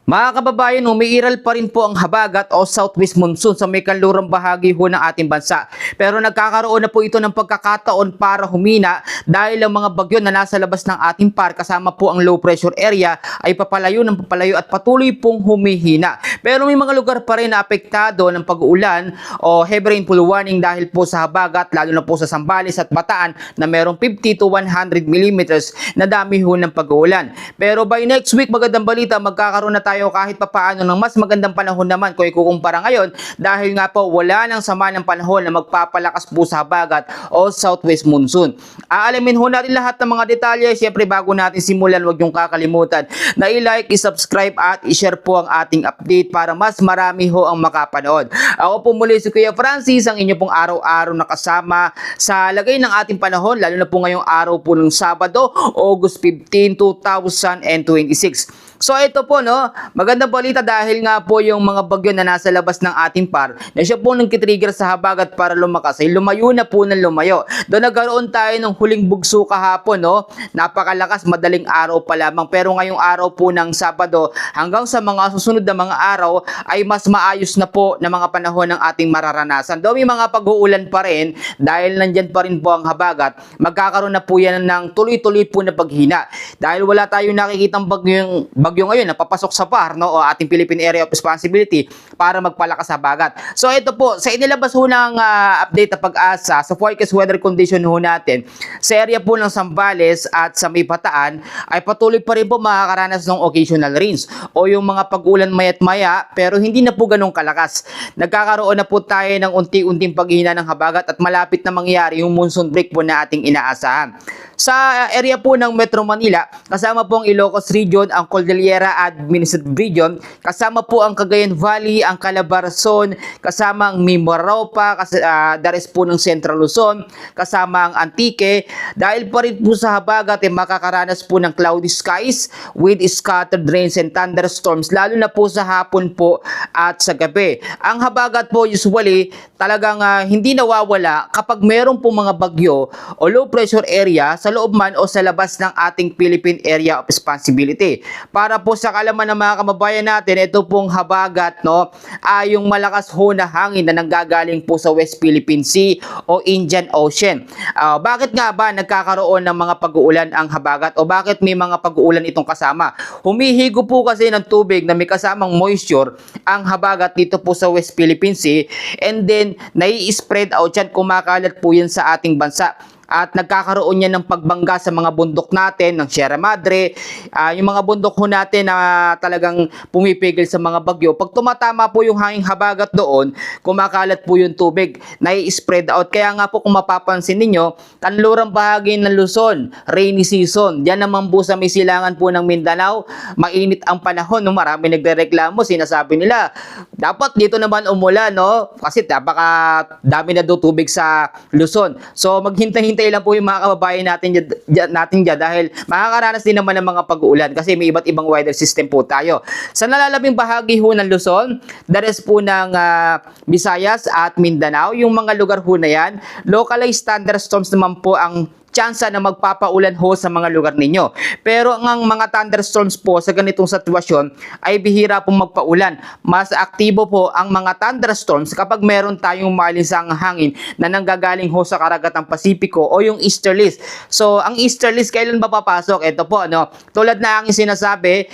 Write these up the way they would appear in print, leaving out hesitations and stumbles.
Mga kababayan, umiiral pa rin po ang habagat o southwest monsoon sa may kanlurang bahagi ho ng ating bansa. Pero nagkakaroon na po ito ng pagkakataon para humina dahil ang mga bagyo na nasa labas ng ating par kasama po ang low pressure area ay papalayo ng papalayo at patuloy pong humihina. Pero may mga lugar pa rin na apektado ng pag-uulan o heavy rainfall warning dahil po sa habagat, lalo na po sa Zambales at Bataan na merong 50 to 100 millimeters na dami ho ng pag-uulan. Pero by next week, magandang balita, magkakaroon na tayo kahit papaano ng mas magandang panahon naman kung ikukumpara ngayon dahil nga po wala nang sama ng panahon na magpapalakas po sa habagat o southwest monsoon. Aalamin ho natin lahat ng mga detalye. Siyempre bago natin simulan, huwag niyong kakalimutan na i-like, i-subscribe at i-share po ang ating update para mas marami ho ang makapanood. Ako po muli si Kuya Francis, ang inyo pong araw-araw na kasama sa lagay ng ating panahon, lalo na po ngayong araw po ng Sabado, August 15, 2026. So ito po no, magandang balita dahil nga po yung mga bagyo na nasa labas ng ating par na siya po nagkitrigger sa habagat para lumakas ay lumayo na po ng lumayo. Doon nagkaroon tayo ng huling bugso kahapon no, napakalakas, madaling araw pa lamang, pero ngayong araw po ng Sabado hanggang sa mga susunod na mga araw ay mas maayos na po na mga panahon ng ating mararanasan. Though may mga pag-uulan pa rin dahil nandyan pa rin po ang habagat, magkakaroon na po yan ng tuloy-tuloy po na paghina dahil wala tayong nakikitang bagyo ngayon na papasok sa PAR no, o ating Philippine Area of Responsibility para magpalakas sa habagat. So ito po, sa inilabas ho ng update na pag-asa sa forecast weather condition ho natin, sa area po ng Zambales at sa may Bataan ay patuloy pa rin po makakaranas ng occasional rains o yung mga pag-ulan maya't maya pero hindi na po ganun kalakas. Nagkakaroon na po tayo ng unti-unting paghina ng habagat at malapit na mangyari yung monsoon break po na ating inaasahan. Sa area po ng Metro Manila, kasama po ang Ilocos Region, ang Cordillera Administrative Region, kasama po ang Cagayan Valley, ang Calabarzon, kasama ang Mimaropa, dares po ng Central Luzon, kasama ang Antique. Dahil pa rin po sa habagat, makakaranas po ng cloudy skies with scattered rains and thunderstorms, lalo na po sa hapon po at sa gabi. Ang habagat po usually talagang hindi nawawala kapag meron po mga bagyo o low pressure area sa loob man o sa labas ng ating Philippine Area of Responsibility. Para po sa kalaman ng mga kababayan natin, ito pong habagat no, ay yung malakas ho na hangin na nanggagaling po sa West Philippine Sea o Indian Ocean. Bakit nga ba nagkakaroon ng mga pag-uulan ang habagat o bakit may mga pag-uulan itong kasama? Humihigo po kasi ng tubig na may kasamang moisture ang habagat dito po sa West Philippine Sea and then nai-spread out yan, kumakalat po yan sa ating bansa. At nagkakaroon niya ng pagbangga sa mga bundok natin ng Sierra Madre, yung mga bundok ho natin na talagang pumipigil sa mga bagyo. Pag tumatama po yung hanging habagat doon, kumakalat po yung tubig, nai-spread out. Kaya nga po kung mapapansin ninyo, kanlurang bahagi ng Luzon, rainy season. Diyan naman po sa may silangan po ng Mindanao, mainit ang panahon. No? Marami nagrereklamo, sinasabi nila, dapat dito naman umulan, no? Kasi napaka dami na daw tubig sa Luzon. So maghintay-hintay lang po yung mga kababayan natin dyan dahil makakaranas din naman ng mga pag-uulan kasi may iba't ibang weather system po tayo. Sa nalalabing bahagi ho ng Luzon, dares po ng Visayas at Mindanao, yung mga lugar ho na yan, localized thunderstorms naman po ang tsansa na magpapaulan ho sa mga lugar ninyo. Pero ang mga thunderstorms po sa ganitong sitwasyon ay bihira pong magpaulan. Mas aktibo po ang mga thunderstorms kapag meron tayong malinsang hangin na nanggagaling ho sa karagatang Pasipiko o yung easterlies. So, ang easterlies kailan ba papasok? Ito po, no? Tulad na ang sinasabi,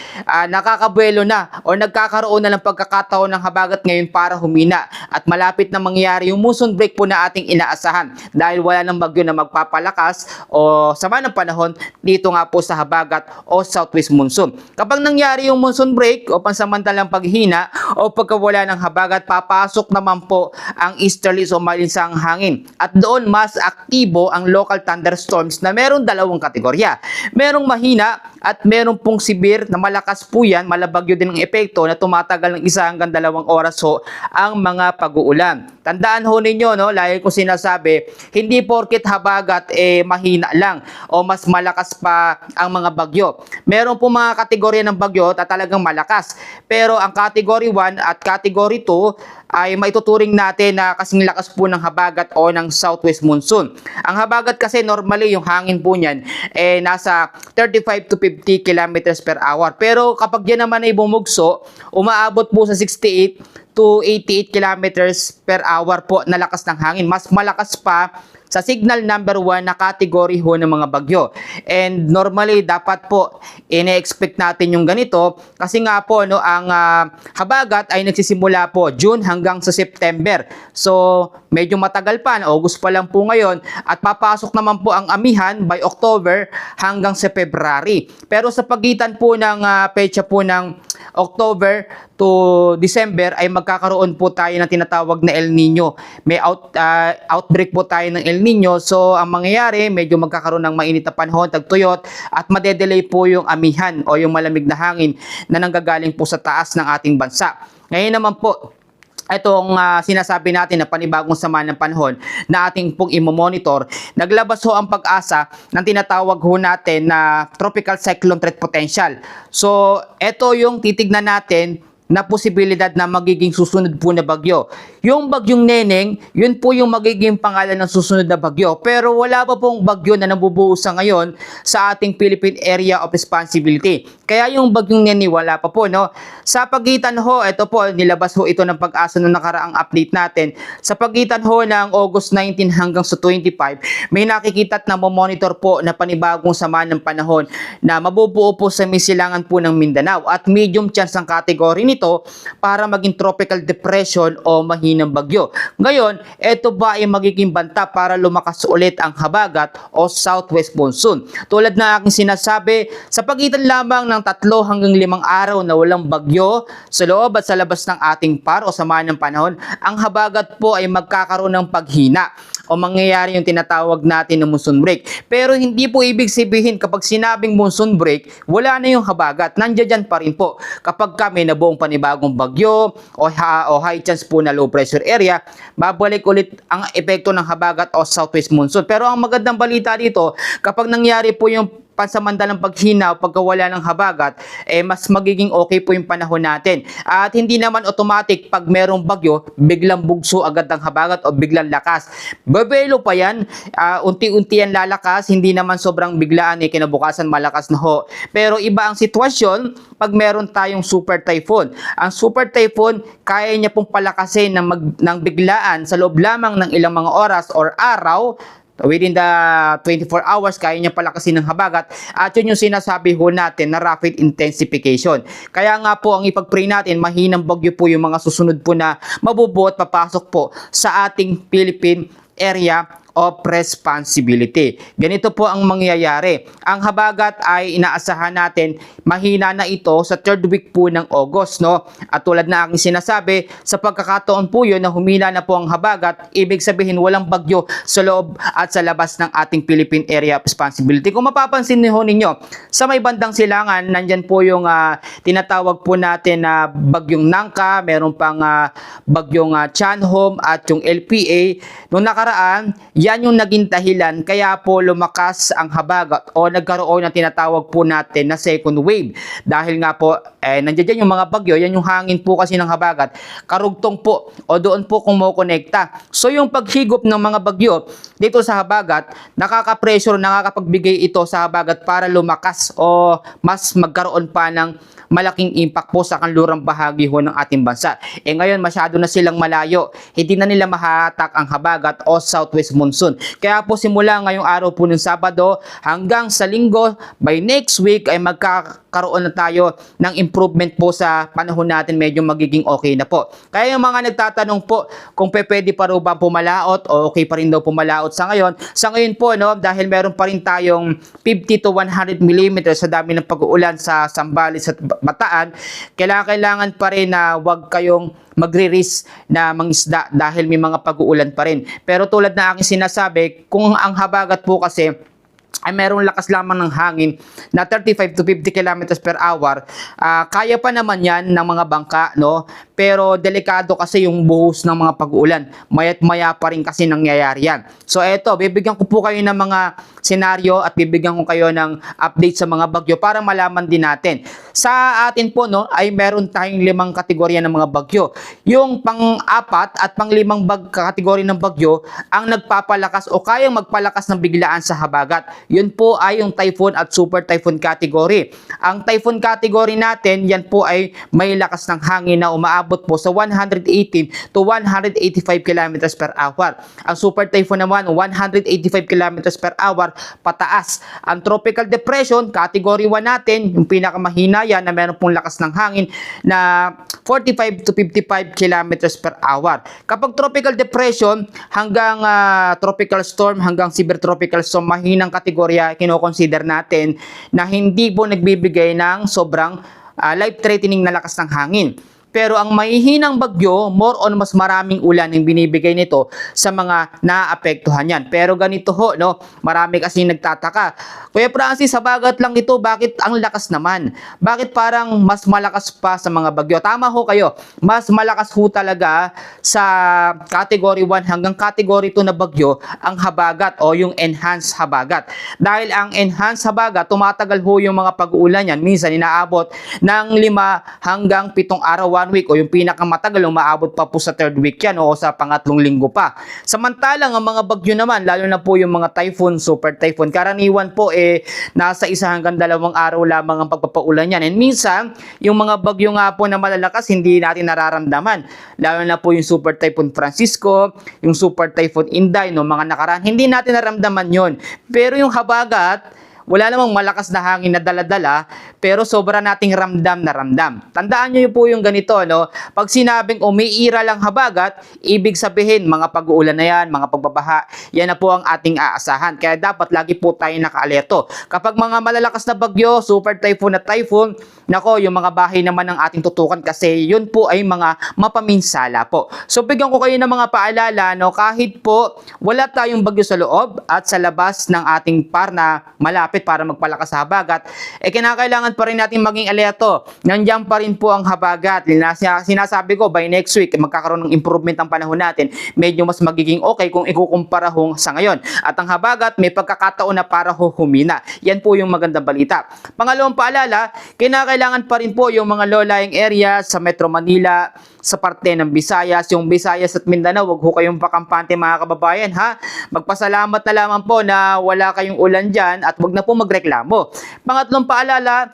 nakakabuelo na o nagkakaroon na ng pagkakataon ng habagat ngayon para humina at malapit na mangyari yung monsoon break po na ating inaasahan dahil wala ng bagyo na magpapalakas o sama ng panahon dito nga po sa habagat o southwest monsoon. Kapag nangyari yung monsoon break o pansamantalang paghina o pagkawala ng habagat, papasok naman po ang easterlies o malinsang hangin. At doon mas aktibo ang local thunderstorms na merong dalawang kategorya. Merong mahina at meron pong severe na malakas po yan, malabagyo din ang epekto na tumatagal ng 1 hanggang 2 oras ho ang mga pag-uulan. Tandaan ho ninyo, no, lagi ko sinasabi, hindi porket habagat mahina lang o mas malakas pa ang mga bagyo. Meron po mga kategorya ng bagyo na talagang malakas. Pero ang Category 1 at Category 2 ay maituturing natin na kasing lakas po ng habagat o ng southwest monsoon. Ang habagat kasi normally yung hangin po niyan nasa 35 to 50 kilometers per hour. Pero kapag yan naman ay bumugso, umaabot po sa 68 to 88 kilometers per hour po na lakas ng hangin. Mas malakas pa sa signal number 1 na category ho ng mga bagyo. And normally dapat po ine-expect natin yung ganito kasi nga po no, ang habagat ay nagsisimula po June hanggang sa September. So medyo matagal pa, August pa lang po ngayon at papasok naman po ang amihan by October hanggang sa February. Pero sa pagitan po ng petsa po ng October to December ay magkakaroon po tayo ng tinatawag na El Nino. May outbreak po tayo ng El Nino. So ang mangyayari, medyo magkakaroon ng mainit na panahon, tagtuyot at madedelay po yung amihan o yung malamig na hangin na nanggagaling po sa taas ng ating bansa. Ngayon naman po, itong sinasabi natin na panibagong sama ng panahon na ating pong imomonitor, naglabas ho ang pag-asa ng tinatawag ho natin na tropical cyclone threat potential. So, ito yung titignan natin na posibilidad na magiging susunod po na bagyo. Yung bagyong Neneng, yun po yung magiging pangalan ng susunod na bagyo. Pero wala pa pong bagyo na nabubuo sa ngayon sa ating Philippine Area of Responsibility. Kaya yung bagyong Neneng wala pa po, no? Sa pagitan ho, ito po, nilabas ho ito ng pag-asa nung nakaraang update natin. Sa pagitan ho ng August 19 hanggang sa 25, may nakikita at namomonitor po na panibagong sama ng panahon na mabubuo po sa misilangan po ng Mindanao at medium chance ang kategory nito para maging tropical depression o mahinang bagyo. Ngayon, ito ba ay magiging banta para lumakas ulit ang habagat o southwest monsoon? Tulad na aking sinasabi, sa pagitan lamang ng 3 hanggang 5 araw na walang bagyo sa loob at sa labas ng ating par o sama ng panahon, ang habagat po ay magkakaroon ng paghina o mangyayari yung tinatawag natin na monsoon break. Pero hindi po ibig sabihin kapag sinabing monsoon break, wala na yung habagat. Nandiyan pa rin po. Kapag kami na buong panibagong bagyo o high chance po na low pressure area, babalik ulit ang epekto ng habagat o southwest monsoon. Pero ang magandang balita dito, kapag nangyari po yung pansamantalang paghina o pagkawala ng habagat, mas magiging okay po yung panahon natin. At hindi naman automatic pag merong bagyo, biglang bugso agad ang habagat o biglang lakas. Bebelo pa yan, unti-unti yan lalakas, hindi naman sobrang biglaan, kinabukasan malakas na ho. Pero iba ang sitwasyon pag meron tayong super typhoon. Ang super typhoon, kaya niya pong palakasin ng biglaan sa loob lamang ng ilang mga oras or araw. Within the 24 hours, kaya niya palakasin ng habagat at yun yung sinasabi ho natin na rapid intensification. Kaya nga po, ang ipag-pray natin, mahinang bagyo po yung mga susunod po na mabubuo at papasok po sa ating Philippine Area of Responsibility. Ganito po ang mangyayari. Ang habagat ay inaasahan natin mahina na ito sa 3rd week po ng August, no? At tulad na aking sinasabi, sa pagkakataon po yun na humina na po ang habagat, ibig sabihin walang bagyo sa loob at sa labas ng ating Philippine Area of Responsibility. Kung mapapansin niyo ninyo, sa may bandang silangan, nandyan po yung tinatawag po natin na bagyong Nangka, meron pang bagyong Chanhom at yung LPA. Noong nakaraan, yan yung naging dahilan kaya po lumakas ang habagat o nagkaroon ng tinatawag po natin na second wave. Dahil nga po, nandiyan yung mga bagyo, yan yung hangin po kasi ng habagat, karugtong po o doon po kumukonekta. So yung paghigop ng mga bagyo dito sa habagat, nakaka-pressure, nakakapagbigay ito sa habagat para lumakas o mas magkaroon pa ng malaking impact po sa kanlurang bahagi ho ng ating bansa. Ngayon masyado na silang malayo, hindi na nila mahatak ang habagat o southwest monsoon. Kaya po simula ngayong araw po ng Sabado hanggang sa Linggo, by next week ay magkakaroon na tayo ng improvement po sa panahon natin, medyo magiging okay na po. Kaya yung mga nagtatanong po kung pwede pa rin ba pumalaot o okay pa rin daw pumalaot sa ngayon po, no, dahil meron pa rin tayong 50 to 100 mm sa dami ng pag-uulan sa Zambales at Bataan, kailangan pa rin na huwag kayong magre-risk na mangisda dahil may mga pag-uulan pa rin. Pero tulad na aking sinasabi, kung ang habagat po kasi ay mayroong lakas lamang ng hangin na 35 to 50 kilometers per hour. Kaya pa naman yan ng mga bangka, no? Pero delikado kasi yung buhos ng mga pag-uulan. Maya't maya pa rin kasi nangyayari yan. So eto, bibigyan ko po kayo ng mga senaryo at bibigyan ko kayo ng update sa mga bagyo para malaman din natin. Sa atin po, no, ay meron tayong 5 kategorya ng mga bagyo. Yung pang-4 at pang-5 kategorya ng bagyo ang nagpapalakas o kayang magpalakas ng biglaan sa habagat. Yun po ay yung typhoon at super typhoon category. Ang typhoon category natin, yan po ay may lakas ng hangin na umaabot po sa 118 to 185 kilometers per hour. Ang super typhoon naman, 185 kilometers per hour pataas. Ang tropical depression, category 1 natin, yung pinakamahina yan na meron pong lakas ng hangin na 45 to 55 kilometers per hour. Kapag tropical depression hanggang tropical storm, hanggang severe tropical storm, mahinang kategorya kino-consider natin na hindi po nagbibigay ng sobrang life-threatening na lakas ng hangin. Pero ang mahihinang bagyo, more on mas maraming ulan yung binibigay nito sa mga naapektuhan yan. Pero ganito ho, no? Marami kasi nagtataka. Kuya Francis, habagat lang ito, bakit ang lakas naman? Bakit parang mas malakas pa sa mga bagyo? Tama ho kayo, mas malakas ho talaga sa category 1 hanggang category 2 na bagyo ang habagat o yung enhanced habagat. Dahil ang enhanced habagat, tumatagal ho yung mga pag-uulan yan. Minsan inaabot ng 5 hanggang 7 araw, 1 week, o yung pinakamatagal umaabot pa po sa 3rd week yan o sa pangatlong linggo pa. Samantalang ang mga bagyo naman, lalo na po yung mga typhoon, super typhoon, karaniwan po nasa 1 hanggang 2 araw lamang ang pagpapaulan yan. And minsan, yung mga bagyo nga po na malalakas, hindi natin nararamdaman. Lalo na po yung super typhoon Francisco, yung super typhoon Inday, no, mga nakaraan, hindi natin naramdaman yon. Pero yung habagat, wala namang malakas na hangin na dala-dala, pero sobra nating ramdam na ramdam. Tandaan nyo po yung ganito, no? Pag sinabing umiira lang habagat, ibig sabihin mga pag-uulan na yan, mga pagbabaha, yan na po ang ating aasahan. Kaya dapat lagi po tayo naka-alerto. Kapag mga malalakas na bagyo, super typhoon at typhoon, nako, yung mga bahay naman ang ating tutukan kasi yun po ay mga mapaminsala po. So bigyan ko kayo ng mga paalala, no? Kahit po wala tayong bagyo sa loob at sa labas ng ating par na malapit para magpalakas sa habagat, kinakailangan pa rin natin maging alerto. Nandiyan pa rin po ang habagat. Sinasabi ko, by next week, magkakaroon ng improvement ang panahon natin. Medyo mas magiging okay kung ikukumpara ho sa ngayon. At ang habagat, may pagkakataon na para humina. Yan po yung magandang balita. Pangalawang paalala, kinakailangan pa rin po yung mga low-lying areas sa Metro Manila, sa parte ng Visayas, yung Visayas at Mindanao, wag ho kayong pakampante mga kababayan, ha? Magpasalamat na lamang po na wala kayong ulan dyan at wag na po magreklamo. Pangatlong paalala,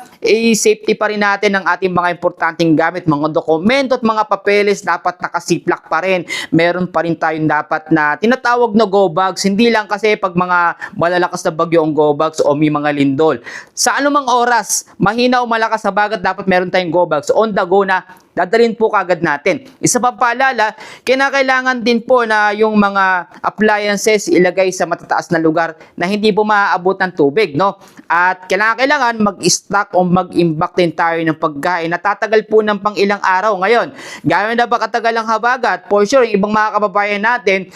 safety pa rin natin ang ating mga importanteng gamit, mga dokumento at mga papeles dapat nakasiplak pa rin. Meron pa rin tayong dapat na tinatawag na go bags, hindi lang kasi pag mga malalakas na bagyo ang go bags o may mga lindol. Sa anumang oras, mahina o malakas na bagat, dapat meron tayong go bags on the go na dadalhin po kagad natin. Isa pa paalala, kinakailangan din po na yung mga appliances ilagay sa matataas na lugar na hindi po maaabot ng tubig, no? At kailangan mag-stock o mag-imbak din tayo ng pagkain. Natatagal po ng pang ilang araw ngayon. Gano'n na ba katagal ang habagat? For sure, yung ibang mga kababayan natin,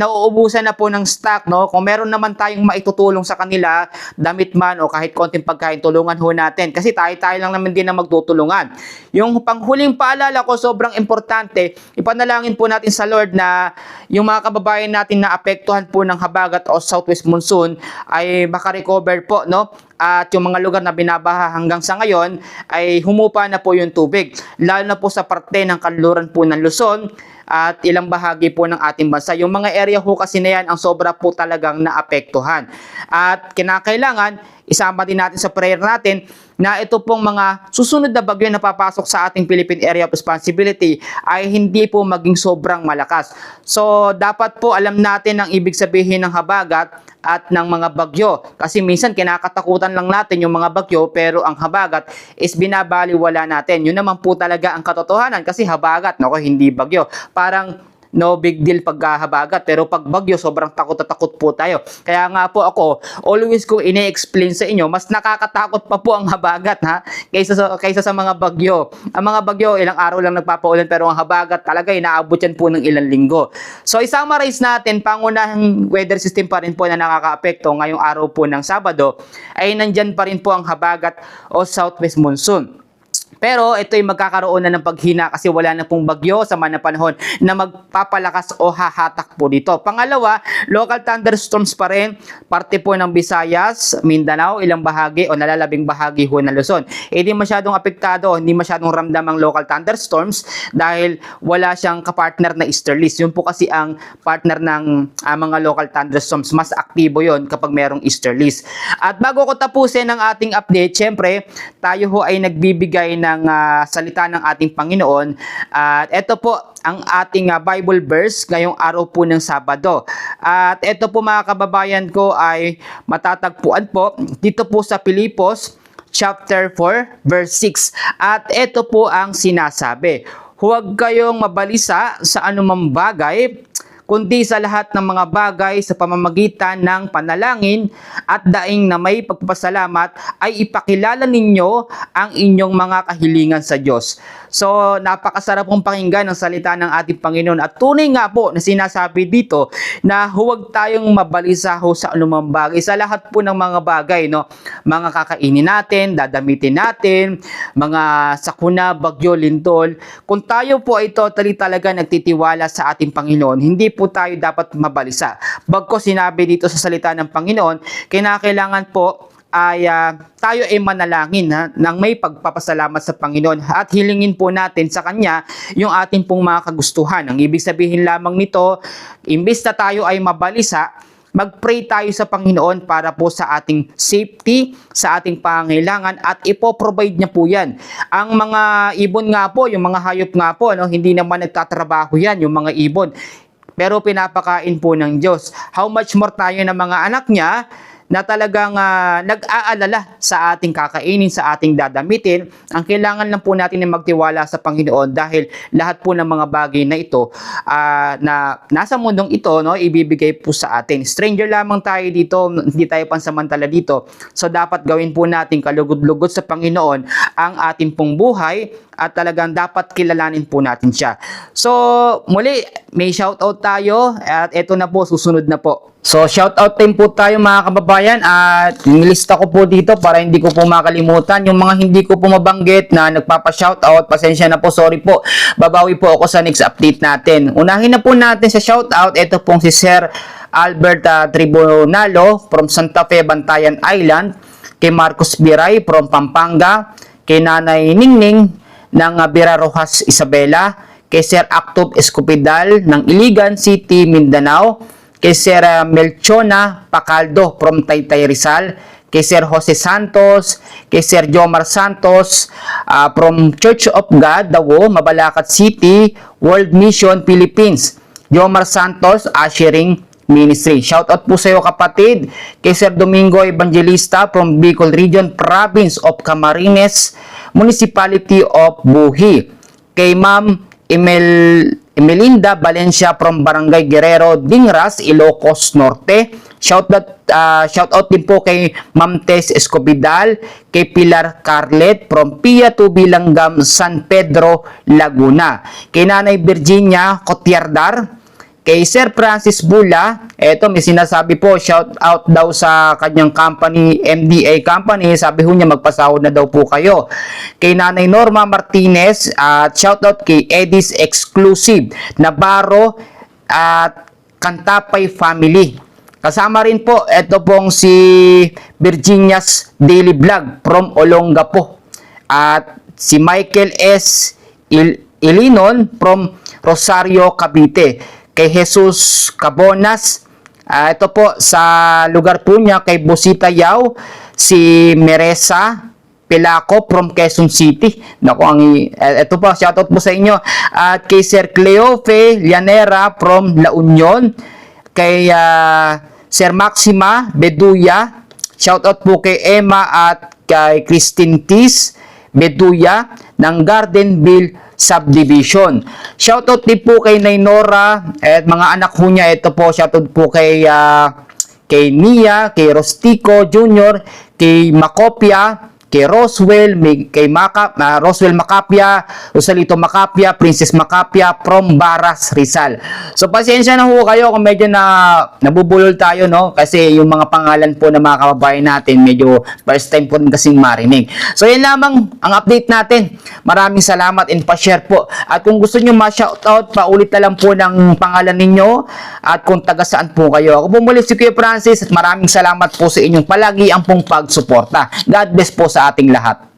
nauubusan na po ng stock, no? Kung meron naman tayong maitutulong sa kanila, damit man o kahit konting pagkain, tulungan ho natin. Kasi tayo lang naman din na magtutulungan. Yung panghuling paalala ko, sobrang importante, ipanalangin po natin sa Lord na yung mga kababayan natin na apektuhan po ng habagat o southwest monsoon ay makarecover po, no? At yung mga lugar na binabaha hanggang sa ngayon ay humupa na po yung tubig. Lalo na po sa parte ng kanluran po ng Luzon at ilang bahagi po ng ating bansa. Yung mga area ho kasi na yan ang sobra po talagang naapektuhan. At kinakailangan, isama din natin sa prayer natin na ito pong mga susunod na bagyo na papasok sa ating Philippine Area of Responsibility ay hindi po maging sobrang malakas. So, dapat po alam natin ang ibig sabihin ng habagat at ng mga bagyo. Kasi minsan kinakatakutan lang natin yung mga bagyo pero ang habagat is binabaliwala natin. Yun naman po talaga ang katotohanan kasi habagat, nako, hindi bagyo. Parang no big deal paghahabagat. Pero pag bagyo, sobrang takot na takot po tayo. Kaya nga po ako, always ko ini-explain sa inyo, mas nakakatakot pa po ang habagat ha, kaysa sa mga bagyo. Ang mga bagyo, ilang araw lang nagpapaulan, pero ang habagat talaga, inaabot yan po ng ilang linggo. So, i-summarize natin, pangunahing weather system pa rin po na nakakaapekto ngayong araw po ng Sabado, ay nandyan pa rin po ang habagat o southwest monsoon. Pero ito ay magkakaroon na ng paghina kasi wala na pong bagyo sa mga panahon na magpapalakas o hahatak po dito. Pangalawa, local thunderstorms pa rin, parte po ng Visayas, Mindanao, ilang bahagi o nalalabing bahagi ho ng Luzon. Hindi masyadong apektado, hindi masyadong ramdam ang local thunderstorms dahil wala siyang kapartner na easterlies. Yun po kasi ang partner ng mga local thunderstorms. Mas aktibo yon kapag merong easterlies. At bago ko tapusin ang ating update, syempre, tayo ho ay nagbibigay ng salita ng ating Panginoon. At ito po ang ating Bible verse ngayong araw po ng Sabado. At ito po mga kababayan ko ay matatagpuan po dito po sa Pilipos chapter 4 verse 6. At ito po ang sinasabi: huwag kayong mabalisa sa anumang bagay, kundi sa lahat ng mga bagay sa pamamagitan ng panalangin at daing na may pagpapasalamat ay ipakilala ninyo ang inyong mga kahilingan sa Diyos. So, napakasarap pong pakinggan ng salita ng ating Panginoon at tunay nga po na sinasabi dito na huwag tayong mabalisa ho sa anumang bagay, sa lahat po ng mga bagay, no? Mga kakainin natin, dadamitin natin, mga sakuna, bagyo, lindol. Kung tayo po ay totally talaga nagtitiwala sa ating Panginoon, hindi po tayo dapat mabalisa. Bagko sinabi dito sa salita ng Panginoon, kinakailangan po ay tayo ay manalangin nang may pagpapasalamat sa Panginoon at hilingin po natin sa Kanya yung ating pong mga kagustuhan. Ang ibig sabihin lamang nito, imbis na tayo ay mabalisa, mag-pray tayo sa Panginoon para po sa ating safety, sa ating pangangailangan at ipoprovide niya po yan. Ang mga ibon nga po, yung mga hayop nga po, no, hindi naman nagtatrabaho yan, yung mga ibon. Pero pinapakain po ng Diyos. How much more tayo ng mga anak niya na talagang nag-aalala sa ating kakainin, sa ating dadamitin. Ang kailangan lang po natin ay magtiwala sa Panginoon dahil lahat po ng mga bagay na ito na nasa mundong ito, no, ibibigay po sa atin. Stranger lamang tayo dito, hindi tayo pansamantala dito. So dapat gawin po natin kalugod-lugod sa Panginoon ang ating pong buhay at talagang dapat kilalanin po natin siya. So muli, may shoutout tayo at ito na po, susunod na po. So, shoutout din po tayo mga kababayan at nilista ko po dito para hindi ko po makalimutan. Yung mga hindi ko po mabanggit na nagpapa-shoutout, pasensya na po, sorry po. Babawi po ako sa next update natin. Unahin na po natin sa shoutout, ito pong si Sir Albert Tribunalo from Santa Fe, Bantayan Island, kay Marcos Biray from Pampanga, kay Nanay Ningning ng Bira Rojas, Isabela, kay Sir Actub Escopidal ng Iligan City, Mindanao, kay Sir Melchona Pacaldo from Taytay Rizal, kay Sir Jose Santos, kay Sir Jomar Santos from Church of God, Dawo, Mabalacat City, World Mission, Philippines. Jomar Santos, Ushering Ministry. Shoutout po sa iyo kapatid, kay Sir Domingo Evangelista from Bicol Region, Province of Camarines, Municipality of Buhi. Kay Ma'am Emelinda Valencia from Barangay Guerrero, Dingras, Ilocos Norte. Shoutout din po kay Ma'am Tess Escobidal, kay Pilar Carlet from Pia Tubi Langgam, San Pedro, Laguna. Kay Nanay Virginia Cotiardar, kay Sir Francis Bula, eto may sinasabi po, shout out daw sa kanyang company, MDA Company, sabi ho niya magpasahod na daw po kayo. Kay Nanay Norma Martinez, at shout out kay Edis Exclusive, Navarro at Cantapay Family. Kasama rin po, eto pong si Virginia's Daily Vlog from Olongapo. At si Michael S. Ilinon from Rosario, Cavite. Kay Jesus Cabonas, ito po sa lugar po niya kay Bosita Yao, si Meresa Pilaco from Quezon City. Naku, ito po, shoutout po sa inyo. At kay Sir Cleofe Llanera from La Union, kay Sir Maxima Beduya, shoutout po kay Emma at kay Christine Tis Beduya ng Gardenville Subdivision. Shoutout din po kay Naynora at mga anak ho niya. Ito po, shoutout po kay Nia, kay Rostico Jr., kay Macopia, kay Roswell, kay Roswell Macapia, Rosalito Macapia, Princess Macapia from Baras, Rizal. So pasensya na ho kayo kung medyo nabubulol tayo, no? Kasi yung mga pangalan po ng mga kababayan natin, medyo first time po rin kasing marinig. So yan lamang ang update natin. Maraming salamat and pa-share po. At kung gusto nyo ma-shoutout, paulit na lang po ng pangalan ninyo at kung taga saan po kayo. Ako po muli si Kuya Francis at maraming salamat po sa inyong palagi ang pong pagsuporta. God bless po sa ating lahat.